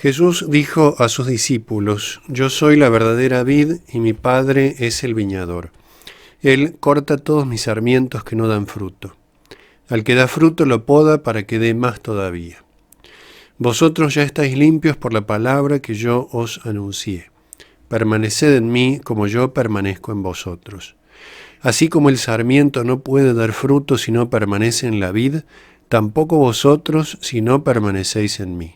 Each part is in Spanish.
Jesús dijo a sus discípulos: Yo soy la verdadera vid y mi Padre es el viñador. Él corta todos mis sarmientos que no dan fruto. Al que da fruto lo poda para que dé más todavía. Vosotros ya estáis limpios por la palabra que yo os anuncié. Permaneced en mí como yo permanezco en vosotros. Así como el sarmiento no puede dar fruto si no permanece en la vid, tampoco vosotros si no permanecéis en mí.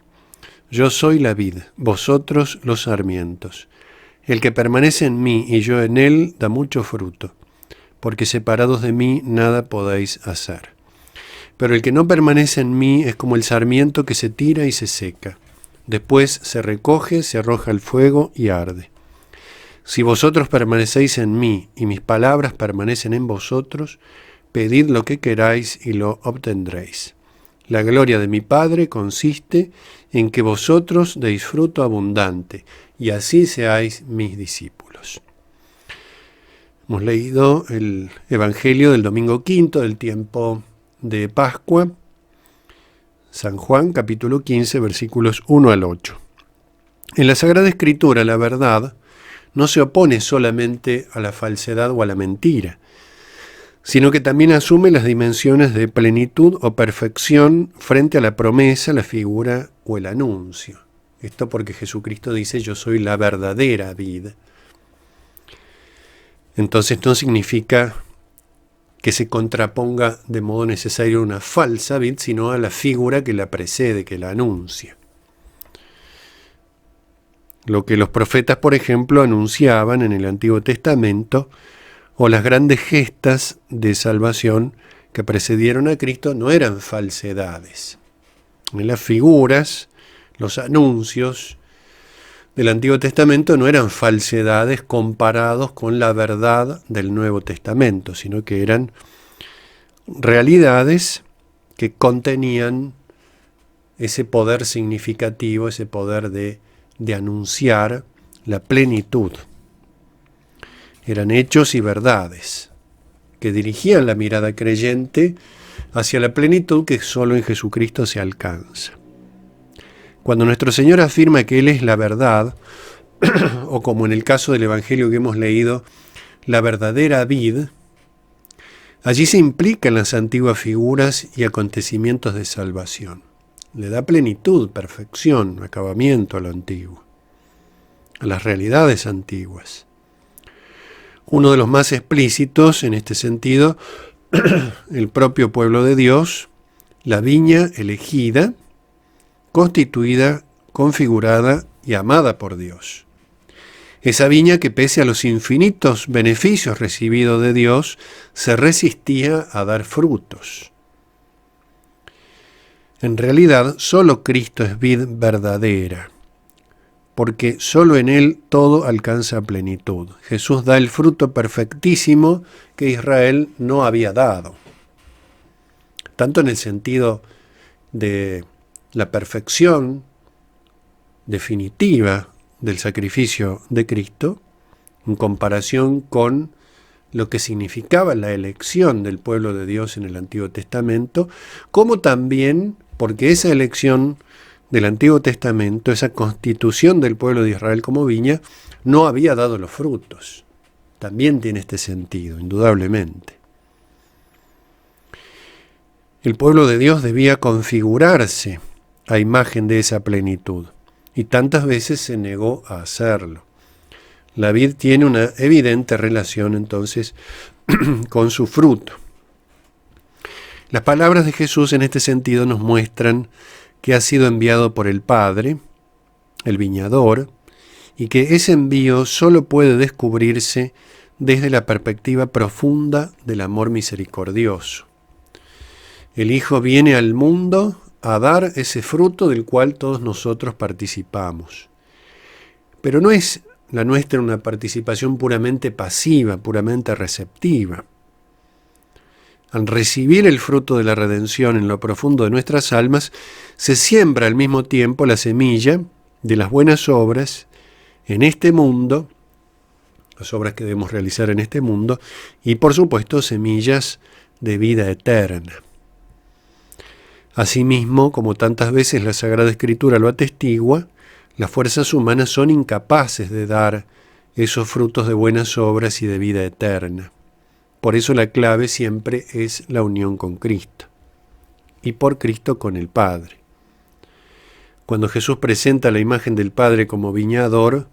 Yo soy la vid, vosotros los sarmientos. El que permanece en mí y yo en él da mucho fruto, porque separados de mí nada podéis hacer. Pero el que no permanece en mí es como el sarmiento que se tira y se seca. Después se recoge, se arroja al fuego y arde. Si vosotros permanecéis en mí y mis palabras permanecen en vosotros, pedid lo que queráis y lo obtendréis. La gloria de mi Padre consiste en que vosotros deis fruto abundante, y así seáis mis discípulos. Hemos leído el Evangelio del domingo quinto del tiempo de Pascua, San Juan, capítulo 15, versículos 1 al 8. En la Sagrada Escritura, la verdad no se opone solamente a la falsedad o a la mentira, sino que también asume las dimensiones de plenitud o perfección frente a la promesa, la figura o el anuncio. Esto porque Jesucristo dice: yo soy la verdadera vid. Entonces no significa que se contraponga de modo necesario una falsa vid, sino a la figura que la precede, que la anuncia. Lo que los profetas, por ejemplo, anunciaban en el Antiguo Testamento, o las grandes gestas de salvación que precedieron a Cristo, no eran falsedades. Las figuras, los anuncios del Antiguo Testamento no eran falsedades comparados con la verdad del Nuevo Testamento, sino que eran realidades que contenían ese poder significativo, ese poder de anunciar la plenitud. Eran hechos y verdades que dirigían la mirada creyente hacia la plenitud que solo en Jesucristo se alcanza. Cuando nuestro Señor afirma que Él es la verdad, o como en el caso del Evangelio que hemos leído, la verdadera vid, allí se implican las antiguas figuras y acontecimientos de salvación. Le da plenitud, perfección, acabamiento a lo antiguo, a las realidades antiguas. Uno de los más explícitos en este sentido, el propio pueblo de Dios, la viña elegida, constituida, configurada y amada por Dios. Esa viña que, pese a los infinitos beneficios recibidos de Dios, se resistía a dar frutos. En realidad, solo Cristo es vid verdadera, porque solo en Él todo alcanza plenitud. Jesús da el fruto perfectísimo que Israel no había dado, tanto en el sentido de la perfección definitiva del sacrificio de Cristo, en comparación con lo que significaba la elección del pueblo de Dios en el Antiguo Testamento, como también porque esa elección del Antiguo Testamento, esa constitución del pueblo de Israel como viña, no había dado los frutos. También tiene este sentido, indudablemente. El pueblo de Dios debía configurarse a imagen de esa plenitud, y tantas veces se negó a hacerlo. La vid tiene una evidente relación entonces con su fruto. Las palabras de Jesús en este sentido nos muestran que ha sido enviado por el Padre, el viñador, y que ese envío solo puede descubrirse desde la perspectiva profunda del amor misericordioso. El Hijo viene al mundo a dar ese fruto del cual todos nosotros participamos. Pero no es la nuestra una participación puramente pasiva, puramente receptiva. Al recibir el fruto de la redención en lo profundo de nuestras almas, se siembra al mismo tiempo la semilla de las buenas obras en este mundo, las obras que debemos realizar en este mundo, y por supuesto semillas de vida eterna. Asimismo, como tantas veces la Sagrada Escritura lo atestigua, Las fuerzas humanas son incapaces de dar esos frutos de buenas obras y de vida eterna. Por eso la clave siempre es la unión con Cristo y por Cristo con el Padre. Cuando Jesús presenta la imagen del Padre como viñador,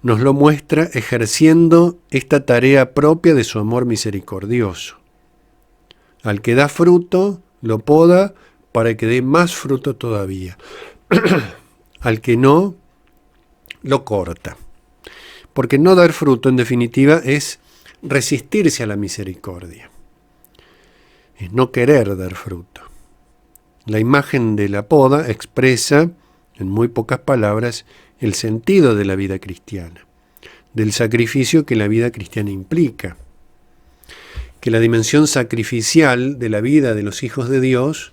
nos lo muestra ejerciendo esta tarea propia de su amor misericordioso. Al que da fruto, lo poda para que dé más fruto todavía. Al que no, lo corta. Porque no dar fruto, en definitiva, es resistirse a la misericordia. Es no querer dar fruto. La imagen de la poda expresa, en muy pocas palabras, el sentido de la vida cristiana, del sacrificio que la vida cristiana implica. Que la dimensión sacrificial de la vida de los hijos de Dios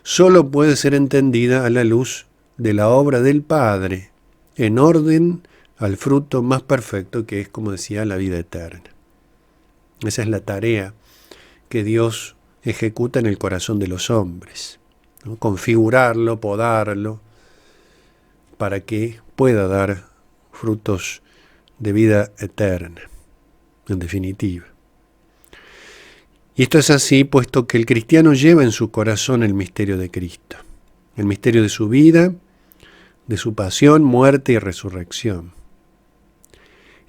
solo puede ser entendida a la luz de la obra del Padre, en orden al fruto más perfecto que es, como decía, la vida eterna. Esa es la tarea que Dios ejecuta en el corazón de los hombres, ¿no? Configurarlo, podarlo, para que pueda dar frutos de vida eterna, en definitiva. Y esto es así, puesto que el cristiano lleva en su corazón el misterio de Cristo, el misterio de su vida, de su pasión, muerte y resurrección.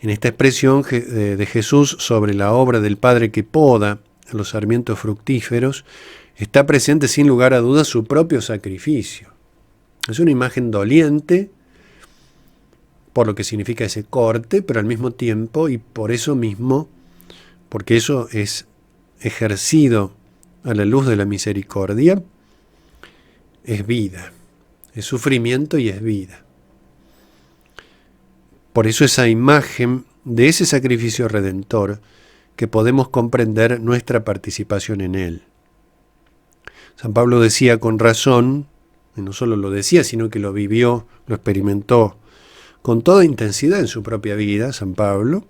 En esta expresión de Jesús sobre la obra del Padre que poda a los sarmientos fructíferos, está presente sin lugar a dudas su propio sacrificio. Es una imagen doliente, por lo que significa ese corte, pero al mismo tiempo, y por eso mismo, porque eso es ejercido a la luz de la misericordia, es vida, es sufrimiento y es vida. Por eso esa imagen de ese sacrificio redentor que podemos comprender nuestra participación en él. San Pablo decía con razón, y no solo lo decía, sino que lo vivió, lo experimentó con toda intensidad en su propia vida, San Pablo,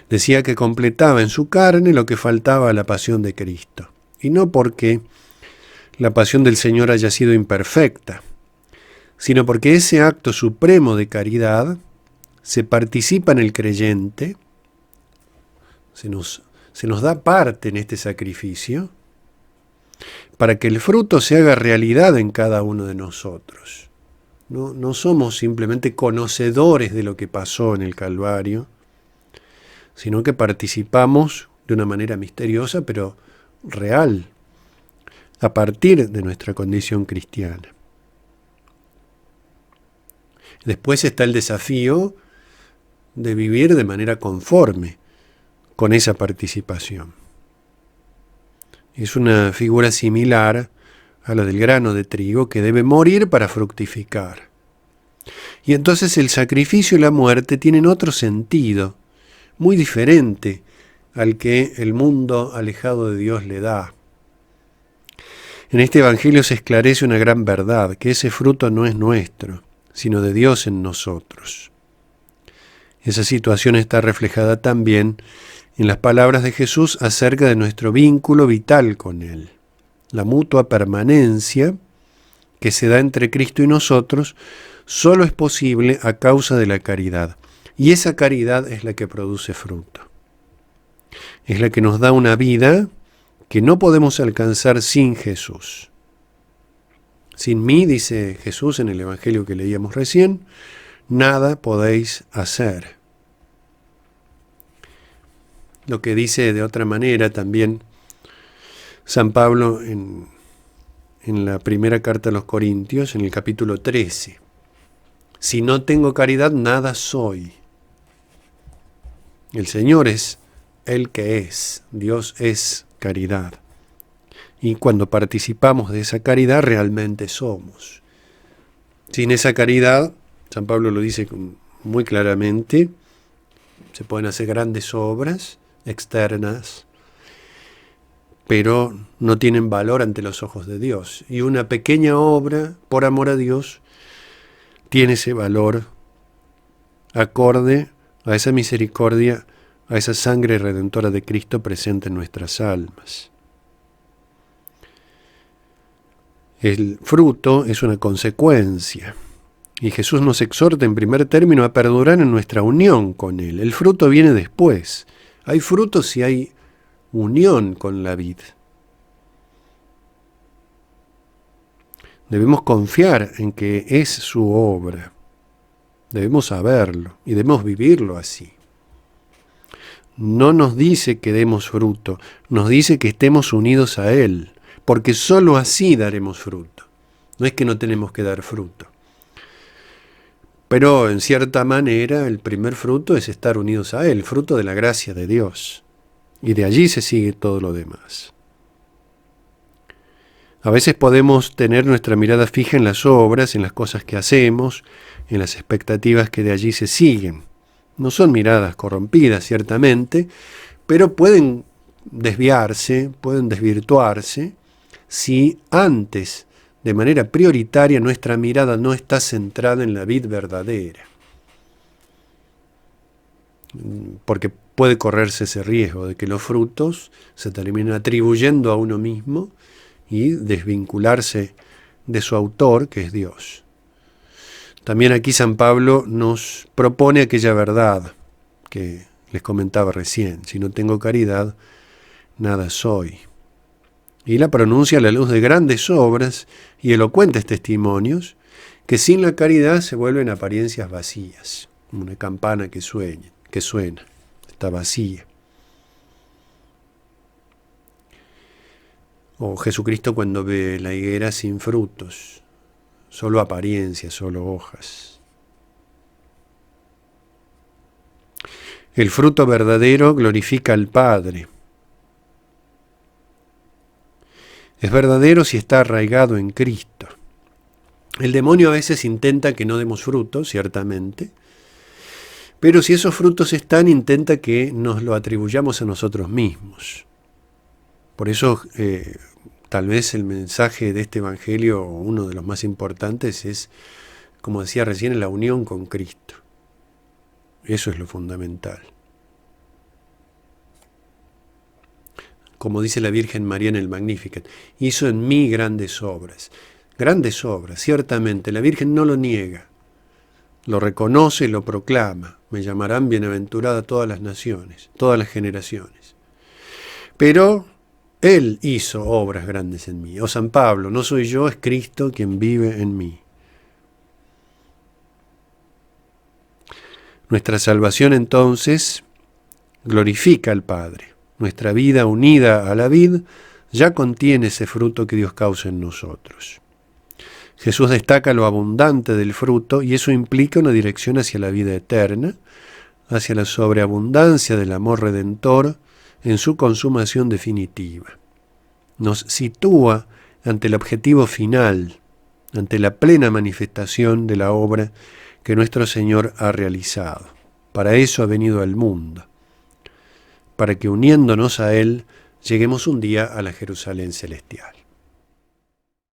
decía que completaba en su carne lo que faltaba a la pasión de Cristo. Y no porque la pasión del Señor haya sido imperfecta, sino porque ese acto supremo de caridad se participa en el creyente, se nos da parte en este sacrificio, para que el fruto se haga realidad en cada uno de nosotros. No somos simplemente conocedores de lo que pasó en el Calvario, sino que participamos de una manera misteriosa, pero real, a partir de nuestra condición cristiana. Después está el desafío de vivir de manera conforme con esa participación. Es una figura similar a la del grano de trigo que debe morir para fructificar. Y entonces el sacrificio y la muerte tienen otro sentido, muy diferente al que el mundo alejado de Dios le da. En este Evangelio se esclarece una gran verdad, que ese fruto no es nuestro, sino de Dios en nosotros. Esa situación está reflejada también en las palabras de Jesús acerca de nuestro vínculo vital con Él, la mutua permanencia que se da entre Cristo y nosotros solo es posible a causa de la caridad. Y esa caridad es la que produce fruto. Es la que nos da una vida que no podemos alcanzar sin Jesús. Sin mí, dice Jesús en el Evangelio que leíamos recién, nada podéis hacer. Lo que dice de otra manera también San Pablo en la primera carta a los Corintios, en el capítulo 13. Si no tengo caridad, nada soy. El Señor es el que es, Dios es caridad. Y cuando participamos de esa caridad, realmente somos. Sin esa caridad, San Pablo lo dice muy claramente, se pueden hacer grandes obras externas, pero no tienen valor ante los ojos de Dios. Y una pequeña obra, por amor a Dios, tiene ese valor acorde a esa misericordia, a esa sangre redentora de Cristo presente en nuestras almas. El fruto es una consecuencia Y Jesús nos exhorta en primer término a perdurar en nuestra unión con Él. El fruto viene después. Hay frutos si hay unión con la vid. Debemos confiar en que es su obra. Debemos saberlo y debemos vivirlo así. No nos dice que demos fruto, nos dice que estemos unidos a Él, porque sólo así daremos fruto. No es que no tenemos que dar fruto. Pero en cierta manera el primer fruto es estar unidos a Él, fruto de la gracia de Dios. Y de allí se sigue todo lo demás. A veces podemos tener nuestra mirada fija en las obras, en las cosas que hacemos, en las expectativas que de allí se siguen. No son miradas corrompidas, ciertamente, pero pueden desviarse, pueden desvirtuarse, si antes, de manera prioritaria, nuestra mirada no está centrada en la vid verdadera. Porque puede correrse ese riesgo de que los frutos se terminen atribuyendo a uno mismo y desvincularse de su autor, que es Dios. También aquí San Pablo nos propone aquella verdad que les comentaba recién: si no tengo caridad, nada soy. Y la pronuncia a la luz de grandes obras y elocuentes testimonios que sin la caridad se vuelven apariencias vacías, como una campana que suena, está vacía. O Jesucristo cuando ve la higuera sin frutos, solo apariencias, solo hojas. El fruto verdadero glorifica al Padre. Es verdadero si está arraigado en Cristo. El demonio a veces intenta que no demos frutos, ciertamente, pero si esos frutos están, intenta que nos lo atribuyamos a nosotros mismos. Por eso, tal vez el mensaje de este Evangelio, uno de los más importantes, es, como decía recién, la unión con Cristo. Eso es lo fundamental. Como dice la Virgen María en el Magnificat, hizo en mí grandes obras. Grandes obras, ciertamente, la Virgen no lo niega, lo reconoce y lo proclama. Me llamarán bienaventurada todas las naciones, todas las generaciones. Pero Él hizo obras grandes en mí. O San Pablo, no soy yo, es Cristo quien vive en mí. Nuestra salvación entonces glorifica al Padre. Nuestra vida unida a la vid ya contiene ese fruto que Dios causa en nosotros. Jesús destaca lo abundante del fruto y eso implica una dirección hacia la vida eterna, hacia la sobreabundancia del amor redentor en su consumación definitiva. Nos sitúa ante el objetivo final, ante la plena manifestación de la obra que nuestro Señor ha realizado. Para eso ha venido al mundo, para que uniéndonos a Él lleguemos un día a la Jerusalén celestial.